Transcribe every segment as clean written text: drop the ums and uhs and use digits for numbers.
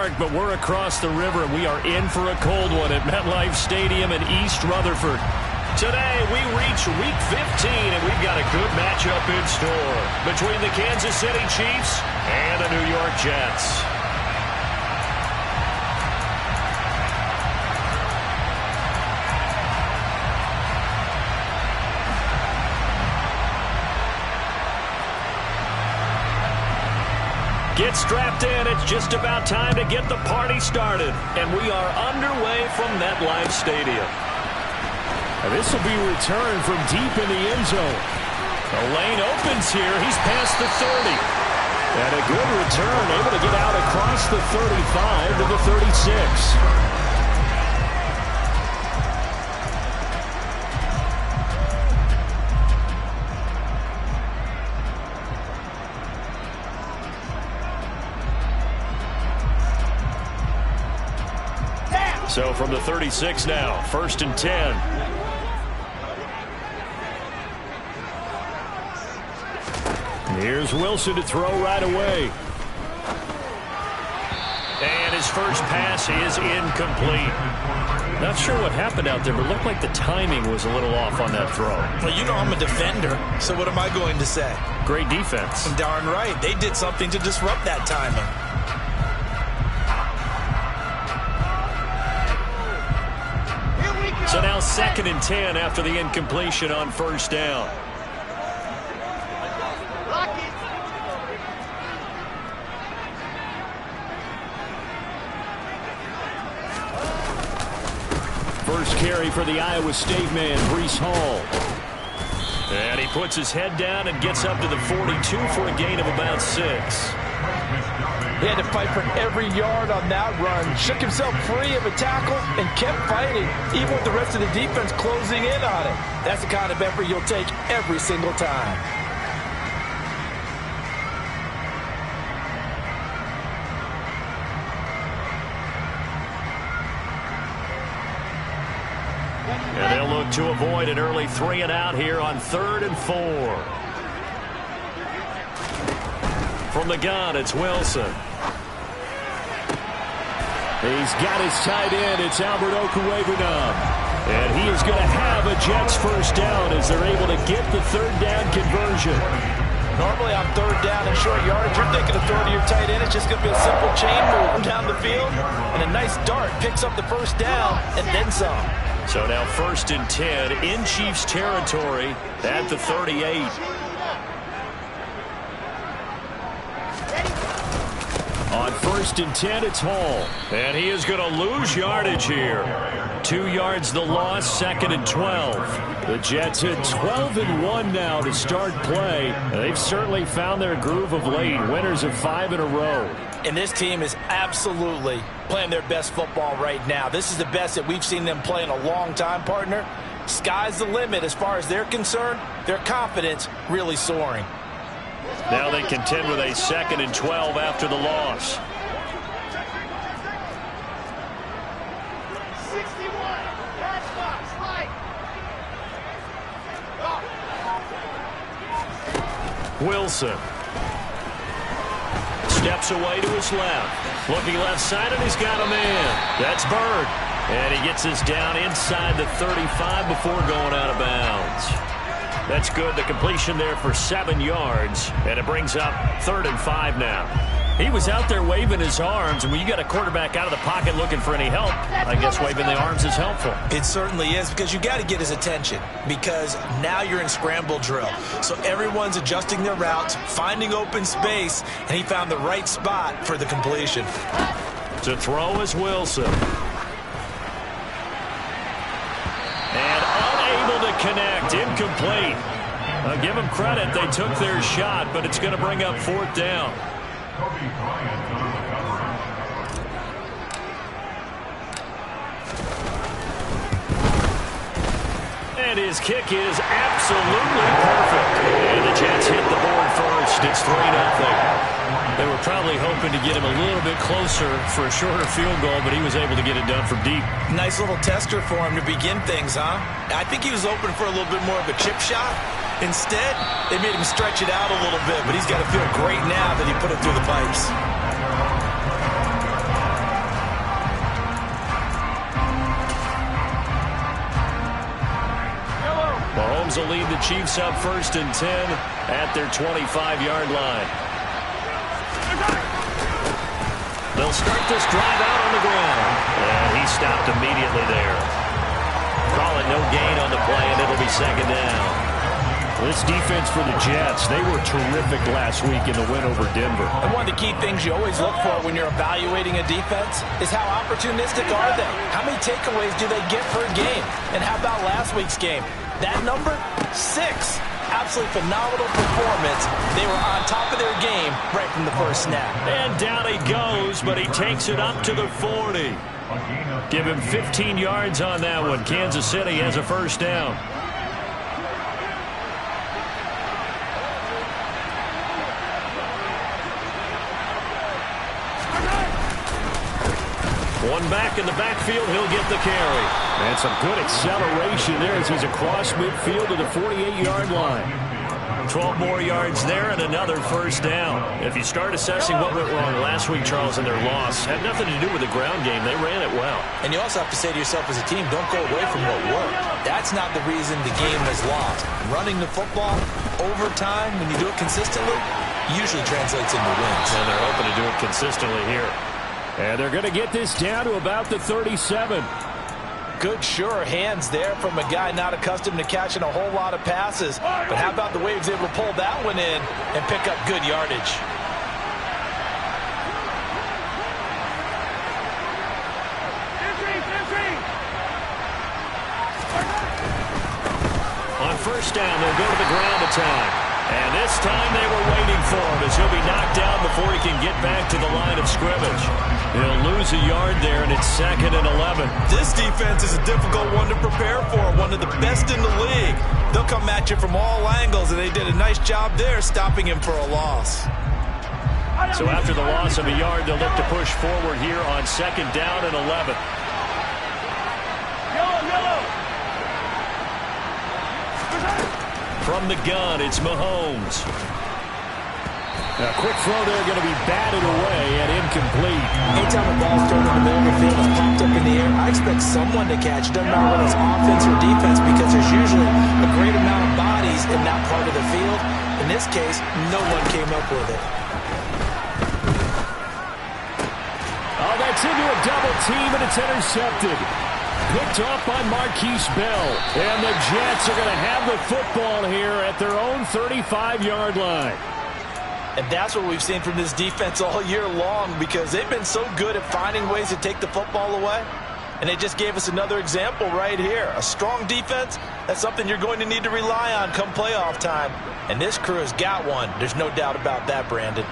Park, but we're across the river, and we are in for a cold one at MetLife Stadium in East Rutherford. Today, we reach Week 15, and we've got a good matchup in store between the Kansas City Chiefs and the New York Jets. Get strapped in. It's just about time to get the party started. And we are underway from MetLife Stadium. And this will be returned from deep in the end zone. The lane opens here. He's past the 30. And a good return, able to get out across the 35 to the 36. So from the 36 now, 1st and 10. Here's Wilson to throw right away. And his first pass is incomplete. Not sure what happened out there, but it looked like the timing was a little off on that throw. Well, you know I'm a defender, so what am I going to say? Great defense. Darn right. They did something to disrupt that timing. So now 2nd and 10 after the incompletion on 1st down. First carry for the Iowa State man, Breece Hall. And he puts his head down and gets up to the 42 for a gain of about 6. He had to fight for every yard on that run. Shook himself free of a tackle and kept fighting, even with the rest of the defense closing in on it. That's the kind of effort you'll take every single time. And they'll look to avoid an early 3 and out here on 3rd and 4. From the gun, it's Wilson. He's got his tight end. It's Albert Okwuegbunam. And he is going to have a Jets first down as they're able to get the 3rd down conversion. Normally on 3rd down and short yardage, you're thinking of throwing to your tight end. It's just going to be a simple chain move down the field. And a nice dart picks up the first down and then some. So now 1st and 10 in Chiefs territory at the 38. On 1st and 10, it's Hall. And he is going to lose yardage here. 2 yards the loss, 2nd and 12. The Jets hit 12-1 now to start play. They've certainly found their groove of late. Winners of 5 in a row. And this team is absolutely playing their best football right now. This is the best that we've seen them play in a long time, partner. Sky's the limit as far as they're concerned. Their confidence really soaring. Now they contend with a 2nd and 12 after the loss. Wilson steps away to his left. Looking left side, and he's got a man. That's Bird. And he gets this down inside the 35 before going out of bounds. That's good. The completion there for 7 yards. And it brings up 3rd and 5 now. He was out there waving his arms, and when you got a quarterback out of the pocket looking for any help, I guess waving the arms is helpful. It certainly is, because you got to get his attention, because now you're in scramble drill. So everyone's adjusting their routes, finding open space, and he found the right spot for the completion. To throw is Wilson. And unable to connect, incomplete. I'll give them credit, they took their shot, but it's going to bring up 4th down. And his kick is absolutely perfect. And the Jets hit the board first. It's 3-0. They were probably hoping to get him a little bit closer for a shorter field goal, but he was able to get it done from deep. Nice little tester for him to begin things, huh? I think he was open for a little bit more of a chip shot. Instead, they made him stretch it out a little bit, but he's got to feel great now that he put it through the pipes. Rams will lead the Chiefs up 1st and 10 at their 25-yard line. They'll start this drive out on the ground. And he stopped immediately there. Call it no gain on the play, and it'll be 2nd down. This defense for the Jets, they were terrific last week in the win over Denver. And one of the key things you always look for when you're evaluating a defense is how opportunistic are they? How many takeaways do they get per game? And how about last week's game? That number? 6. Absolutely phenomenal performance. They were on top of their game right from the first snap. And down he goes, but he takes it up to the 40. Give him 15 yards on that one. Kansas City has a 1st down. One back in the backfield, he'll get the carry. And some good acceleration there as he's across midfield to the 48-yard line. 12 more yards there and another 1st down. If you start assessing what went wrong last week, Charles, in their loss, had nothing to do with the ground game. They ran it well. And you also have to say to yourself as a team, don't go away from what worked. That's not the reason the game was lost. Running the football over time, when you do it consistently, usually translates into wins. And they're hoping to do it consistently here. And they're going to get this down to about the 37. Good, sure hands there from a guy not accustomed to catching a whole lot of passes. But how about the way he was able to pull that one in and pick up good yardage? On 1st down, they'll go to the ground attack. And this time they were waiting for him as he'll be knocked down before he can get back to the line of scrimmage. He'll lose a yard there, and it's 2nd and 11. This defense is a difficult one to prepare for, one of the best in the league. They'll come at you from all angles, and they did a nice job there stopping him for a loss. So after the loss of a yard, they'll look to push forward here on 2nd down and 11. From the gun, it's Mahomes. A quick throw there, going to be batted away and incomplete. Anytime a ball's thrown in the middle of the field and popped up in the air, I expect someone to catch. Doesn't matter whether it's offense or defense, because there's usually a great amount of bodies in that part of the field. In this case, no one came up with it. Oh, that's into a double team, and it's intercepted. Picked off by Marquise Bell. And the Jets are going to have the football here at their own 35-yard line. And that's what we've seen from this defense all year long, because they've been so good at finding ways to take the football away. And they just gave us another example right here. A strong defense, that's something you're going to need to rely on come playoff time. And this crew has got one. There's no doubt about that, Brandon.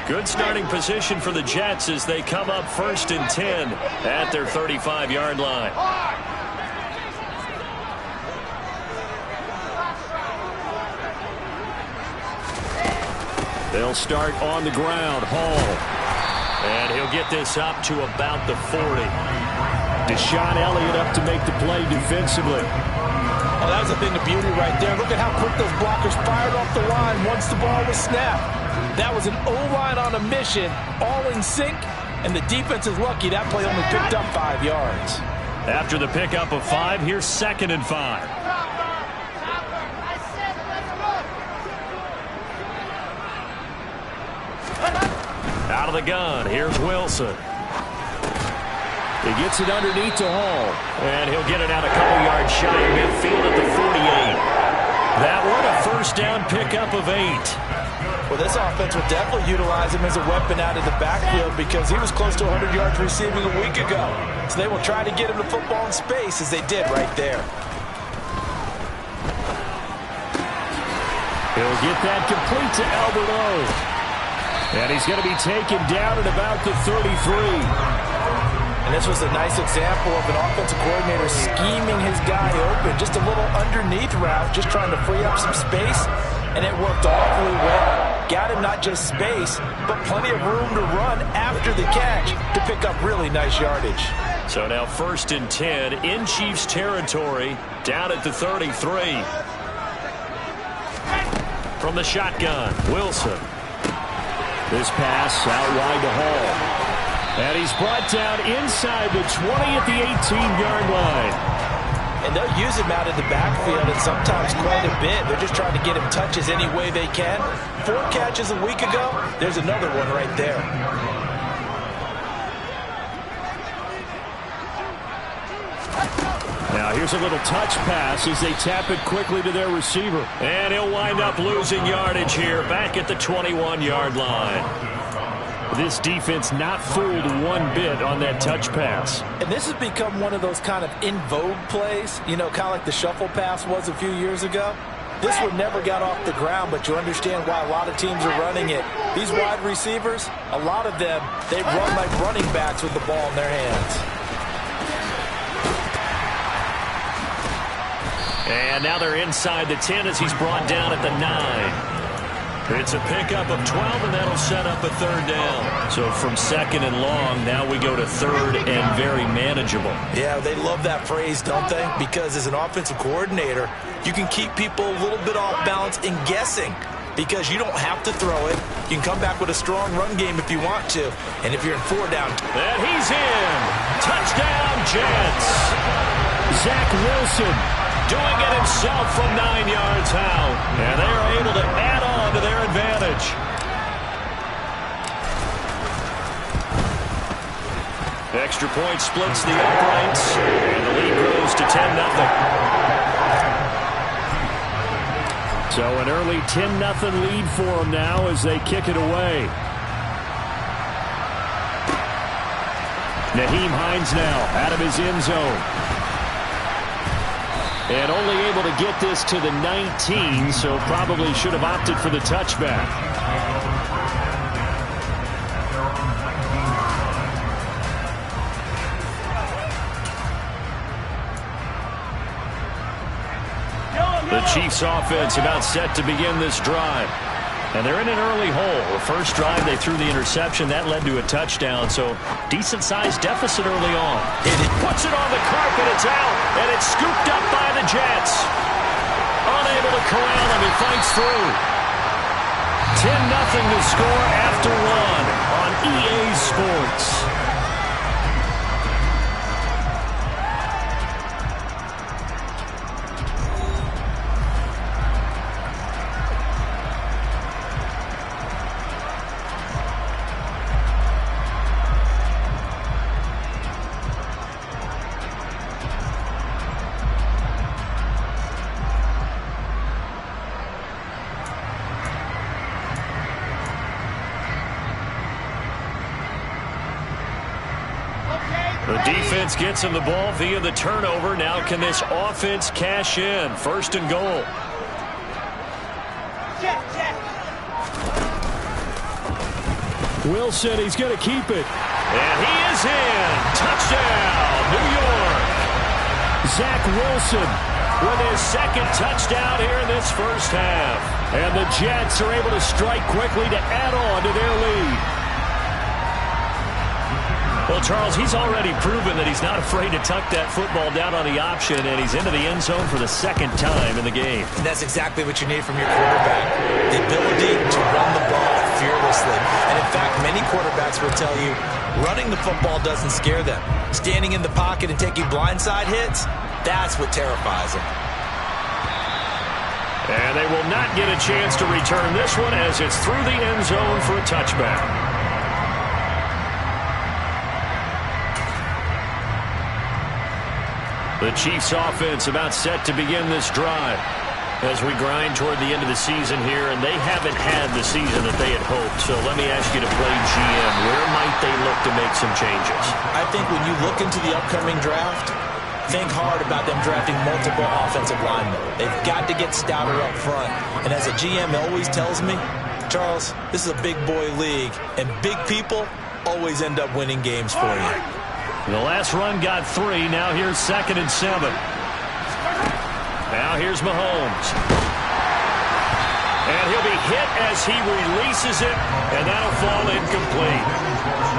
Good starting position for the Jets as they come up 1st and 10 at their 35-yard line. They'll start on the ground. Hall. And he'll get this up to about the 40. Deshaun Elliott up to make the play defensively. Oh, that was a thing of beauty right there. Look at how quick those blockers fired off the line once the ball was snapped. That was an O-line on a mission, all in sync, and the defense is lucky that play only picked up 5 yards. After the pickup of 5, here's 2nd and 5. Out of the gun, here's Wilson. He gets it underneath to Hall. And he'll get it out a couple yards shy of midfield at the 48. That one a 1st down pickup of 8. Well, this offense will definitely utilize him as a weapon out of the backfield, because he was close to 100 yards receiving a week ago. So they will try to get him the football in space, as they did right there. He'll get that complete to Albert O. And he's going to be taken down at about the 33. And this was a nice example of an offensive coordinator scheming his guy open. Just a little underneath route, just trying to free up some space. And it worked awfully well. Got him not just space, but plenty of room to run after the catch to pick up really nice yardage. So now 1st and 10 in Chiefs territory, down at the 33. From the shotgun, Wilson. This pass out wide to Hall. And he's brought down inside the 20 at the 18-yard line. And they'll use him out in the backfield, and sometimes quite a bit. They're just trying to get him touches any way they can. 4 catches a week ago. There's another one right there. Now here's a little touch pass as they tap it quickly to their receiver. And he'll wind up losing yardage here back at the 21-yard line. This defense not fooled one bit on that touch pass. And this has become one of those kind of in vogue plays, you know, kind of like the shuffle pass was a few years ago. This one never got off the ground, but you understand why a lot of teams are running it. These wide receivers, a lot of them, they run like running backs with the ball in their hands. And now they're inside the 10 as he's brought down at the 9. It's a pickup of 12, and that'll set up a 3rd down. So from 2nd and long, now we go to 3rd and very manageable. Yeah, they love that phrase, don't they? Because as an offensive coordinator, you can keep people a little bit off balance and guessing because you don't have to throw it. You can come back with a strong run game if you want to. And if you're in 4 down. And he's in. Touchdown, Jets. Zach Wilson doing it himself from 9 yards out. And they are able to add on to their advantage. Extra point splits the uprights. And the lead grows to 10-0. So an early 10-0 lead for them now as they kick it away. Nyheim Hines now out of his end zone. And only able to get this to the 19, so probably should have opted for the touchback. The Chiefs offense about set to begin this drive. And they're in an early hole. The first drive, they threw the interception. That led to a touchdown, so decent-sized deficit early on. And he puts it on the carpet. It's out, and it's scooped up by the Jets. Unable to corral him. He fights through. 10-0 to score after 1 on EA Sports. The defense gets him the ball via the turnover. Now can this offense cash in? 1st and goal. Wilson, he's going to keep it. And he is in. Touchdown, New York. Zach Wilson with his 2nd touchdown here in this first half. And the Jets are able to strike quickly to add on to their lead. Well, Charles, he's already proven that he's not afraid to tuck that football down on the option, and he's into the end zone for the 2nd time in the game. And that's exactly what you need from your quarterback, the ability to run the ball fearlessly. And in fact, many quarterbacks will tell you running the football doesn't scare them. Standing in the pocket and taking blindside hits, that's what terrifies them. And they will not get a chance to return this one as it's through the end zone for a touchback. The Chiefs offense about set to begin this drive as we grind toward the end of the season here, and they haven't had the season that they had hoped. So let me ask you to play GM. Where might they look to make some changes? I think when you look into the upcoming draft, think hard about them drafting multiple offensive linemen. They've got to get stouter up front. And as a GM always tells me, Charles, this is a big boy league, and big people always end up winning games for you. The last run got 3. Now here's 2nd and 7. Now here's Mahomes. And he'll be hit as he releases it, and that'll fall incomplete.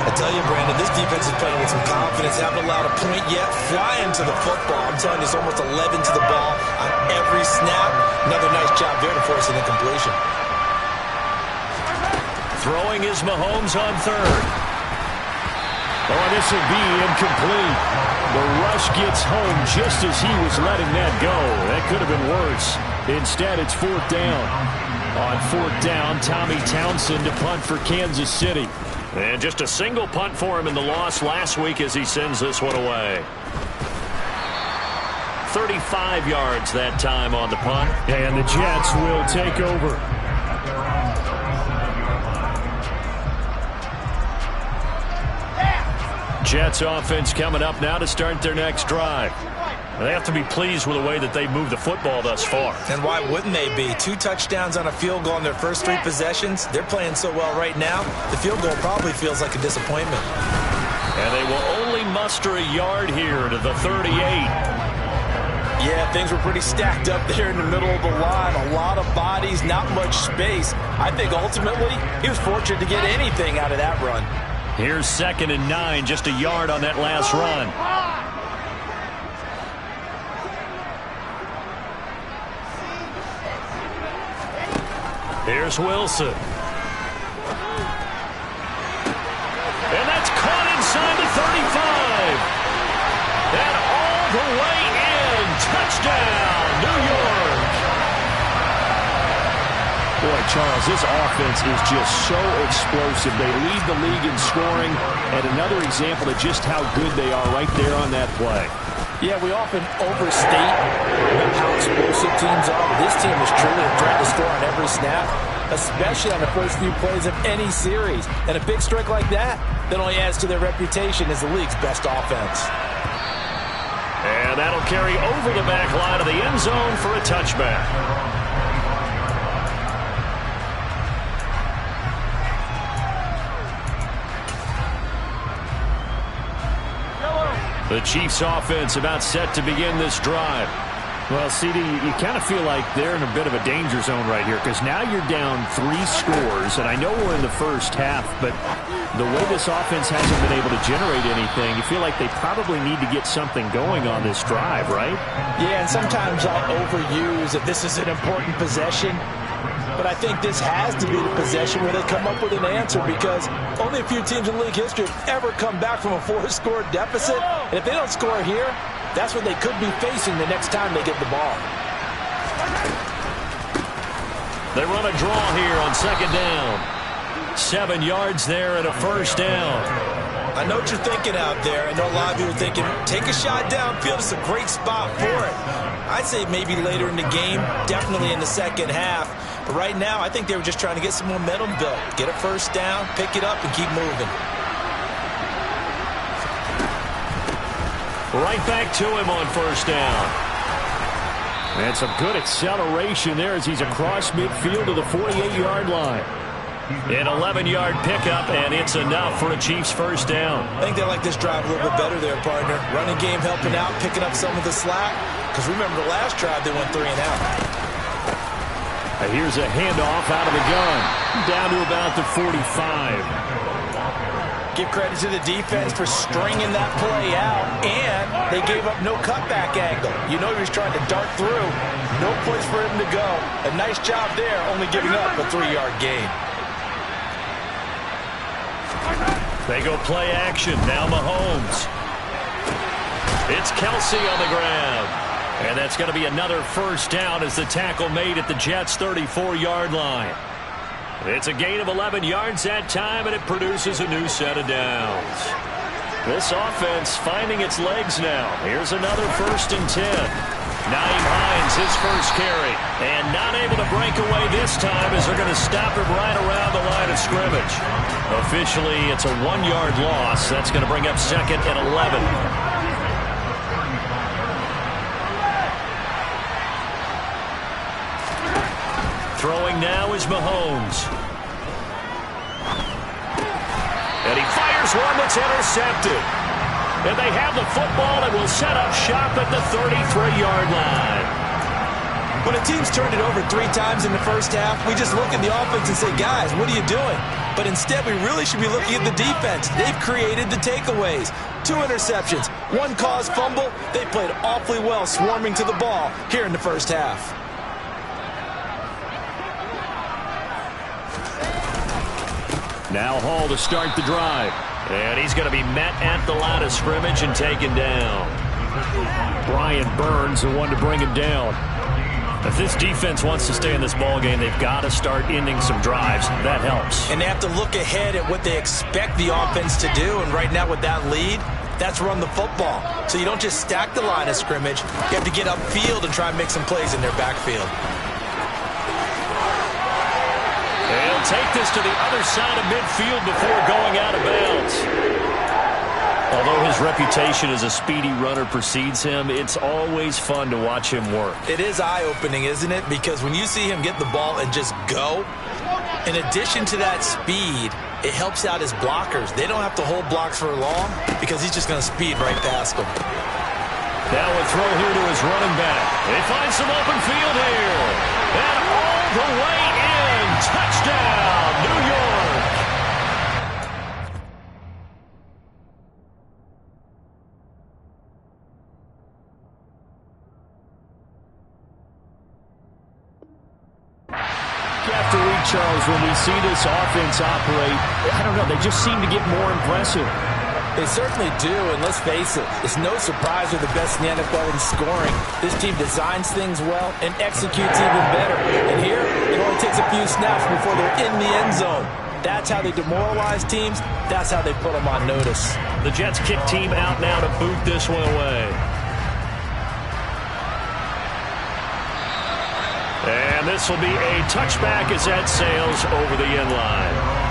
I tell you, Brandon, this defense is playing with some confidence. They haven't allowed a point yet. Flying to the football. I'm telling you, it's almost 11 to the ball on every snap. Another nice job there to force an incompletion. Throwing is Mahomes on 3rd. Oh, this will be incomplete. The rush gets home just as he was letting that go. That could have been worse. Instead, it's 4th down. On 4th down, Tommy Townsend to punt for Kansas City. And just a single punt for him in the loss last week as he sends this one away. 35 yards that time on the punt. And the Jets will take over. Jets offense coming up now to start their next drive. They have to be pleased with the way that they moved the football thus far. And why wouldn't they be? 2 touchdowns on a field goal in their first 3 possessions. They're playing so well right now, the field goal probably feels like a disappointment. And they will only muster a yard here to the 38. Yeah, things were pretty stacked up there in the middle of the line. A lot of bodies, not much space. I think ultimately he was fortunate to get anything out of that run. Here's 2nd and 9, just a yard on that last run. Here's Wilson. And that's caught inside the 35. And all the way in. Touchdown, New York. Boy, Charles, this offense is just so explosive. They lead the league in scoring, and another example of just how good they are right there on that play. Yeah, we often overstate how explosive teams are. This team is truly a threat to score on every snap, especially on the first few plays of any series. And a big strike like that only adds to their reputation as the league's best offense. And that'll carry over the back line of the end zone for a touchback. The Chiefs offense about set to begin this drive. Well, CD, you kind of feel like they're in a bit of a danger zone right here because now you're down 3 scores, and I know we're in the first half, but the way this offense hasn't been able to generate anything, you feel like they probably need to get something going on this drive, right? Yeah, and sometimes I'll overuse that this is an important possession. But I think this has to be the possession where they come up with an answer because only a few teams in league history have ever come back from a 4-score deficit. And if they don't score here, that's what they could be facing the next time they get the ball. They run a draw here on 2nd down. 7 yards there and a 1st down. I know what you're thinking out there. I know a lot of you are thinking, take a shot downfield. It's a great spot for it. I'd say maybe later in the game, definitely in the second half. But right now, I think they were just trying to get some momentum built. Get a 1st down, pick it up, and keep moving. Right back to him on 1st down. And some good acceleration there as he's across midfield to the 48-yard line. An 11-yard pickup, and it's enough for a Chiefs 1st down. I think they like this drive a little bit better there, partner. Running game helping out, picking up some of the slack. Because remember the last drive, they went 3 and out. Here's a handoff out of the gun. Down to about the 45. Give credit to the defense for stringing that play out, and they gave up no cutback angle. You know he was trying to dart through. No place for him to go. A nice job there, only giving up a 3-yard gain. They go play action. Now Mahomes. It's Kelsey on the ground. And that's going to be another 1st down as the tackle made at the Jets' 34-yard line. It's a gain of 11 yards that time, and it produces a new set of downs. This offense finding its legs now. Here's another 1st and 10. Nyheim Hines, his first carry. And not able to break away this time as they're going to stop him right around the line of scrimmage. Officially, it's a 1-yard loss. That's going to bring up 2nd and 11. Throwing now is Mahomes. And he fires one that's intercepted. And they have the football and will set up shop at the 33-yard line. When a team's turned it over 3 times in the first half, we just look at the offense and say, guys, what are you doing? But instead, we really should be looking at the defense. They've created the takeaways. 2 interceptions, 1 caused fumble. They played awfully well swarming to the ball here in the first half. Now Hall to start the drive. And he's going to be met at the line of scrimmage and taken down. Brian Burns, the one to bring him down. If this defense wants to stay in this ballgame, they've got to start ending some drives. That helps. And they have to look ahead at what they expect the offense to do. And right now with that lead, that's run the football. So you don't just stack the line of scrimmage. You have to get upfield and try and make some plays in their backfield. They'll take this to the other side of midfield before going out of bounds. Although his reputation as a speedy runner precedes him, it's always fun to watch him work. It is eye-opening, isn't it? Because when you see him get the ball and just go, in addition to that speed, it helps out his blockers. They don't have to hold blocks for long because he's just going to speed right past them. Now a throw here to his running back. They find some open field here. And all the way in. Touchdown, New York. After week, Charles, when we see this offense operate, I don't know, they just seem to get more impressive. They certainly do, and let's face it, it's no surprise they're the best in the NFL in scoring. This team designs things well and executes even better. And here, it only takes a few snaps before they're in the end zone. That's how they demoralize teams. That's how they put them on notice. The Jets kick team out now to boot this one away. And this will be a touchback as that sails over the end line.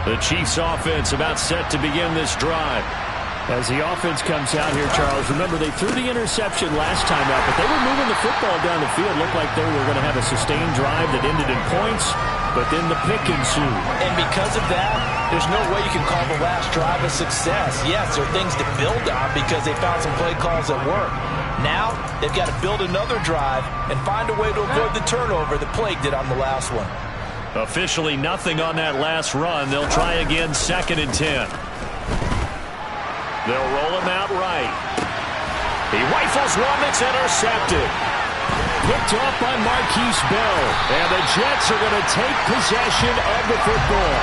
The Chiefs offense about set to begin this drive. As the offense comes out here, Charles, remember they threw the interception last time out, but they were moving the football down the field. Looked like they were going to have a sustained drive that ended in points, but then the pick ensued. And because of that, there's no way you can call the last drive a success. Yes, there are things to build on because they found some play calls that work. Now, they've got to build another drive and find a way to avoid the turnover that plagued it on the last one. Officially nothing on that last run. They'll try again, 2nd and 10. They'll roll him out right. He rifles one that's intercepted. Picked off by Marquise Bell. And the Jets are going to take possession of the football.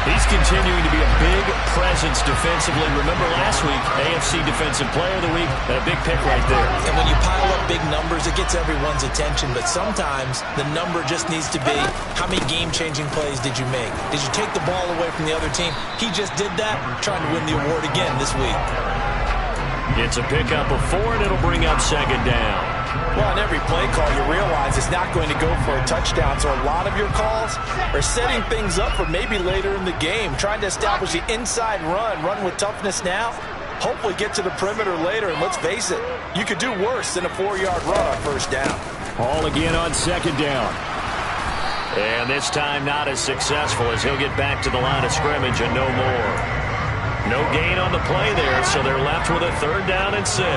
He's continuing to be a big presence defensively. Remember last week, AFC Defensive Player of the Week, and a big pick right there. And when you pile up big numbers, it gets everyone's attention. But sometimes the number just needs to be, how many game-changing plays did you make? Did you take the ball away from the other team? He just did that, trying to win the award again this week. It's a pickup of 4, and it'll bring up 2nd down. Well, on every play call, you realize it's not going to go for a touchdown. So a lot of your calls are setting things up for maybe later in the game, trying to establish the inside run with toughness now, hopefully get to the perimeter later. And let's face it, you could do worse than a 4-yard run on 1st down. All again on 2nd down. And this time not as successful as he'll get back to the line of scrimmage and no more. No gain on the play there, so they're left with a 3rd down and 6.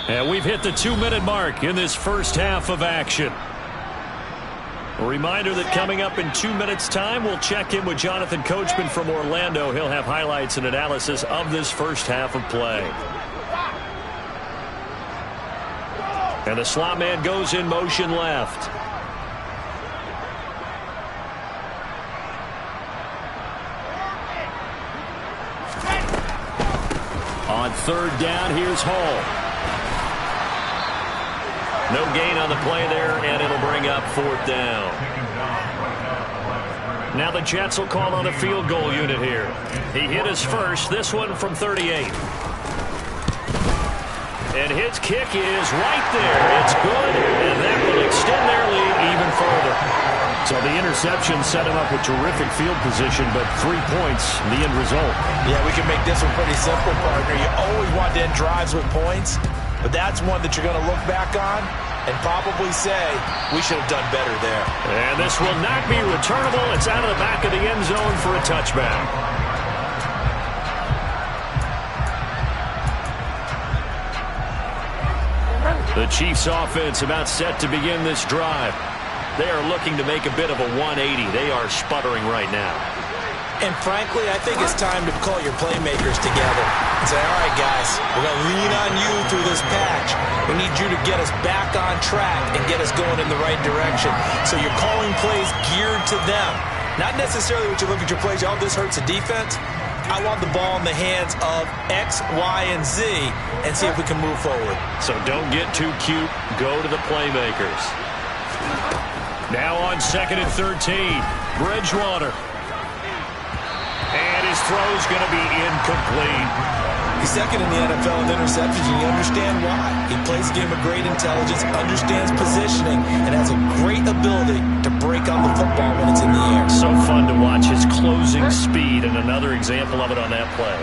And we've hit the 2-minute mark in this first half of action. A reminder that coming up in 2 minutes' time, we'll check in with Jonathan Coachman from Orlando. He'll have highlights and analysis of this first half of play. And the slot man goes in motion left. On 3rd down, here's Hall. No gain on the play there, and it'll bring up 4th down. Now the Jets will call on a field goal unit here. He hit his first, this one from 38. And his kick is right there. It's good, and that will extend their lead even further. So the interception set him up with terrific field position, but 3 points, the end result. Yeah, we can make this one pretty simple, partner. You always want to end drives with points, but that's one that you're going to look back on and probably say, we should have done better there. And this will not be returnable. It's out of the back of the end zone for a touchback. The Chiefs offense about set to begin this drive. They are looking to make a bit of a 180. They are sputtering right now. And frankly, I think it's time to call your playmakers together and say, all right, guys, we're going to lean on you through this patch. We need you to get us back on track and get us going in the right direction. So you're calling plays geared to them. Not necessarily what you look at your plays, oh, this hurts the defense. I want the ball in the hands of X, Y, and Z and see if we can move forward. So don't get too cute. Go to the playmakers. Now on 2nd and 13, Bridgewater. And his throw's going to be incomplete. He's second in the NFL in interceptions, and you understand why. He plays a game of great intelligence, understands positioning, and has a great ability to break on the football when it's in the air. So fun to watch his closing speed, and another example of it on that play.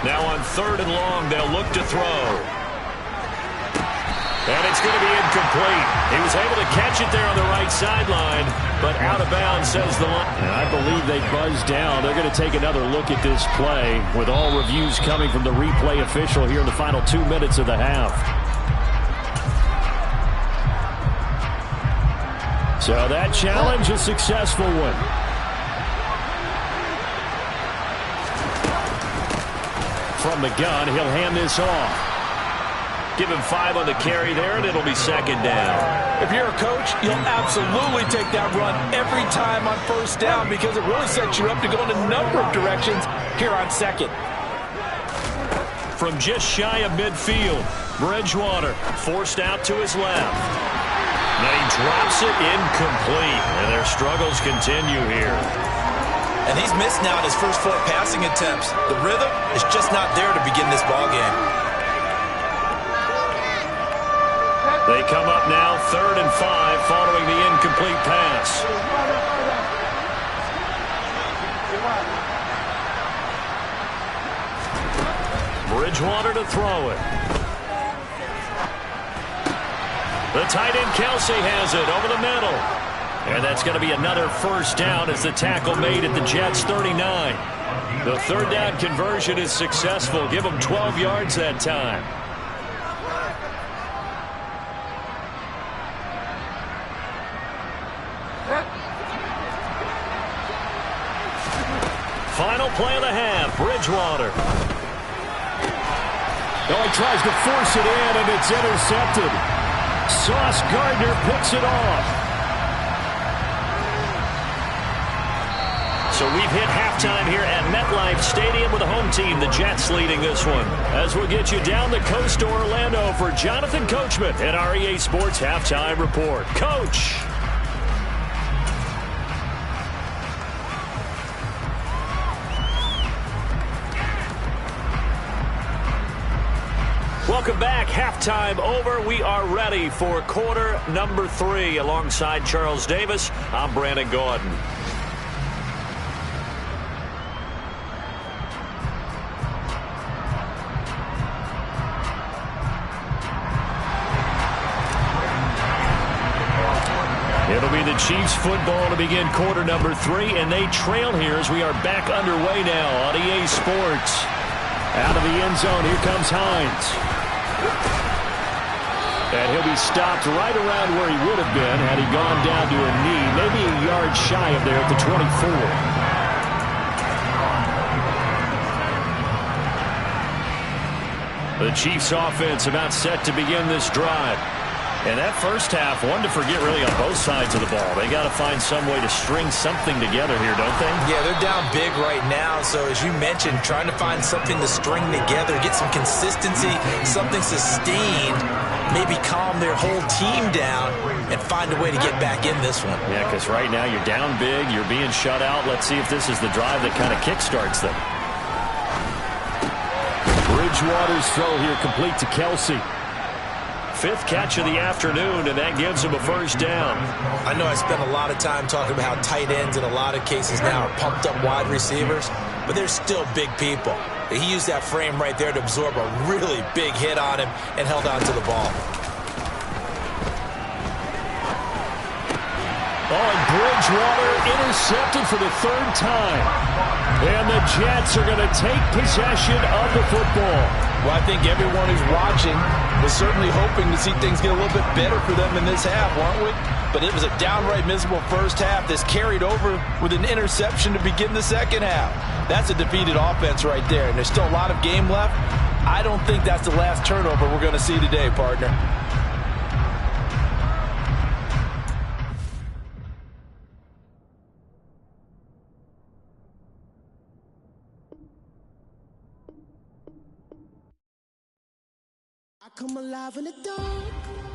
Now on 3rd and long, they'll look to throw. And it's going to be incomplete. He was able to catch it there on the right sideline, but out of bounds, says the line. And I believe they buzzed down. They're going to take another look at this play with all reviews coming from the replay official here in the final 2 minutes of the half. So that challenge, a successful one. From the gun, he'll hand this off. Give him 5 on the carry there, and it'll be 2nd down. If you're a coach, you'll absolutely take that run every time on 1st down because it really sets you up to go in a number of directions here on 2nd. From just shy of midfield, Bridgewater forced out to his left. Now he drops it incomplete, and their struggles continue here. And he's missed now on his first 4 passing attempts. The rhythm is just not there to begin this ballgame. They come up now 3rd and 5 following the incomplete pass. Bridgewater to throw it. The tight end Kelsey has it over the middle. And that's going to be another 1st down as the tackle made at the Jets 39. The 3rd down conversion is successful. Give them 12 yards that time. Final play of the half, Bridgewater. Oh, he tries to force it in, and it's intercepted. Sauce Gardner picks it off. So we've hit halftime here at MetLife Stadium with the home team, the Jets, leading this one. As we'll get you down the coast to Orlando for Jonathan Coachman at our EA Sports Halftime Report. Coach. Welcome back. Halftime over. We are ready for quarter number 3. Alongside Charles Davis, I'm Brandon Gaudin. It'll be the Chiefs football to begin quarter number 3, and they trail here as we are back underway now on EA Sports. Out of the end zone, here comes Hines. And he'll be stopped right around where he would have been had he gone down to a knee, maybe a yard shy of there at the 24. The Chiefs offense about set to begin this drive. And that first half, one to forget really on both sides of the ball. They got to find some way to string something together here, don't they? Yeah, they're down big right now. So as you mentioned, trying to find something to string together, get some consistency, something sustained, maybe calm their whole team down and find a way to get back in this one. Yeah, because right now you're down big, you're being shut out. Let's see if this is the drive that kind of kickstarts them. Bridgewater's throw here complete to Kelsey. 5th catch of the afternoon, and that gives him a 1st down. I know I spent a lot of time talking about how tight ends in a lot of cases now are pumped up wide receivers, but they're still big people. He used that frame right there to absorb a really big hit on him and held on to the ball. Oh, and Bridgewater intercepted for the 3rd time. And the Jets are going to take possession of the football. Well, I think everyone who's watching was certainly hoping to see things get a little bit better for them in this half, weren't we? But it was a downright miserable first half that's carried over with an interception to begin the second half. That's a defeated offense right there, and there's still a lot of game left. I don't think that's the last turnover we're going to see today, partner. I come alive in the dark.